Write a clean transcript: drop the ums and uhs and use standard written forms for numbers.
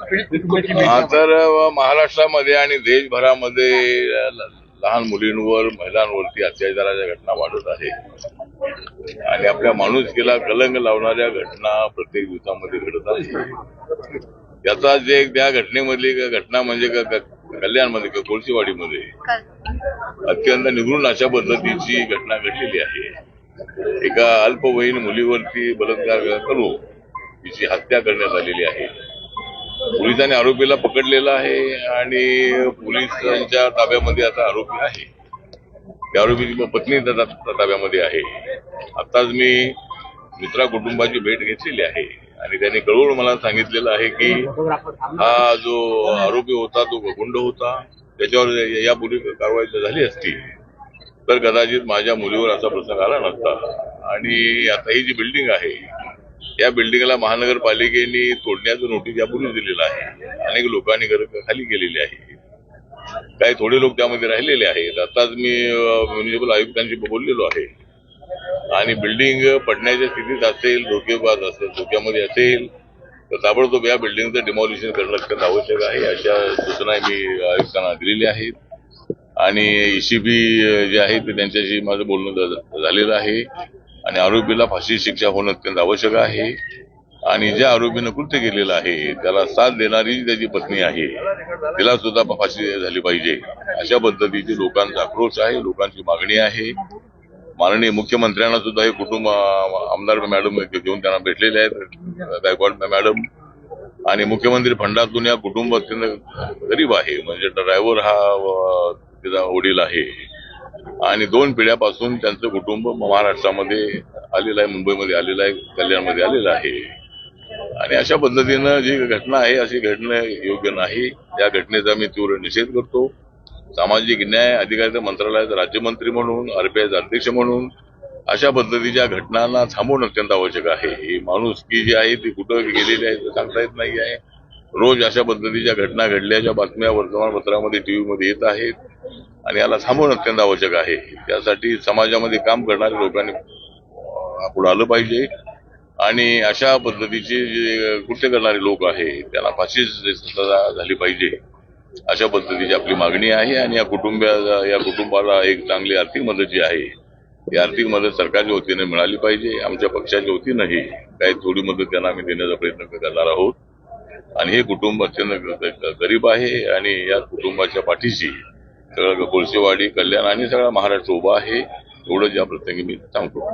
हा तर महाराष्ट्रामध्ये आणि देशभरामध्ये लहान मुलींवर महिलांवरती अत्याचाराच्या घटना वाढत आहे आणि आपल्या माणुसकीला कलंक लावणाऱ्या घटना प्रत्येक दिवसामध्ये घडत आहे. याचा जे त्या घटनेमधली घटना म्हणजे कल्याणमध्ये कोळशीवाडीमध्ये अत्यंत निगृण अशा पद्धतीची घटना घडलेली आहे. एका अल्पवयीन मुलीवरती बलात्कार करून तिची हत्या करण्यात आलेली आहे. पोलिसांनी आरोपीला पकडलेला आहे आणि पोलिसांच्या ताब्यामध्ये आता आरोपी आहे. त्या आरोपीची पत्नी ताब्यामध्ये आहे. आताच मी मित्रा कुटुंबाची भेट घेतलेली आहे आणि त्यांनी कळवून मला सांगितलेलं आहे की हा जो आरोपी होता तो गुंड होता. त्याच्यावर यापूर्वी कारवाई झाली असती तर कदाचित माझ्या मुलीवर असा प्रसंग आला नसता. आणि आता ही जी बिल्डिंग आहे या बिल्डिंगला महानगरपालिकेने तोडण्याचं नोटीस यापूर्वी दिलेलं आहे. अनेक लोकांनी घर खाली केलेली आहे. काही थोडे लोक त्यामध्ये राहिलेले आहेत. आताच मी म्युनिसिपल आयुक्तांशी बोललेलो आहे आणि बिल्डिंग पडण्याच्या स्थितीत असेल, धोक्यामध्ये असेल तर ताबडतोब या बिल्डिंगचं डिमॉलिशन करणं अत्यंत आवश्यक आहे. अशा सूचना मी आयुक्तांना दिलेल्या आहेत. आणि ईसीबी जे आहे ते त्यांच्याशी माझं बोलणं झालेलं आहे आणि आरोपीला फाशी शिक्षा होणं अत्यंत आवश्यक आहे. आणि ज्या आरोपीनं कृत्य केलेलं आहे त्याला साथ देणारी त्याची पत्नी आहे तिला सुद्धा फाशी झाली पाहिजे. अशा पद्धतीची लोकांचा आक्रोश आहे, लोकांची मागणी आहे. माननीय मुख्यमंत्र्यांना सुद्धा हे कुटुंब आमदार मॅडम घेऊन त्यांना भेटलेले आहेत, गायकवाड मॅडम. आणि मुख्यमंत्री फंडातून या कुटुंब अत्यंत गरीब आहे. म्हणजे ड्रायव्हर हा तिचा वडील आहे आणि 2 पिढ्यापासून त्यांचं कुटुंब महाराष्ट्रामध्ये आलेलं आहे, मुंबईमध्ये आलेलं आहे, कल्याणमध्ये आलेलं आहे. आणि अशा पद्धतीनं जी घटना आहे अशी घडणं योग्य नाही. या घटनेचा मी तीव्र निषेध करतो. सामाजिक न्याय अधिकारिता मंत्रालयाचे राज्यमंत्री म्हणून, आरपीआयचे अध्यक्ष म्हणून अशा पद्धतीच्या घटनांना थांबवणं अत्यंत आवश्यक आहे. ही माणुसकी जी आहे ती कुठं गेलेली आहे सांगता येत नाही आहे. रोज अशा पद्धतीच्या घटना घडल्याच्या बातम्या वर्तमानपत्रामध्ये, टीव्हीमध्ये येत आहेत आणि याला थांबवणं अत्यंत आवश्यक आहे. त्यासाठी समाजामध्ये काम करणाऱ्या लोकांनी पुढे आलं पाहिजे आणि अशा पद्धतीचे जे कृत्य करणारे लोक आहेत त्यांना फाशी सजा झाली पाहिजे. अशा पद्धतीची आपली मागणी आहे. आणि या कुटुंबाला एक चांगली आर्थिक मदत जी आहे ती आर्थिक मदत सरकारच्या वतीने मिळाली पाहिजे. आमच्या पक्षाच्या वतीनंही काही थोडी मदत त्यांना आम्ही देण्याचा प्रयत्न करणार आहोत. आणि हे कुटुंब अत्यंत गरीब आहे आणि या कुटुंबाच्या पाठीशी सगळं कोळशीवाडी, कल्याण आणि सगळा महाराष्ट्र उभा आहे. एवढंच या प्रसंगी मी सांगतो.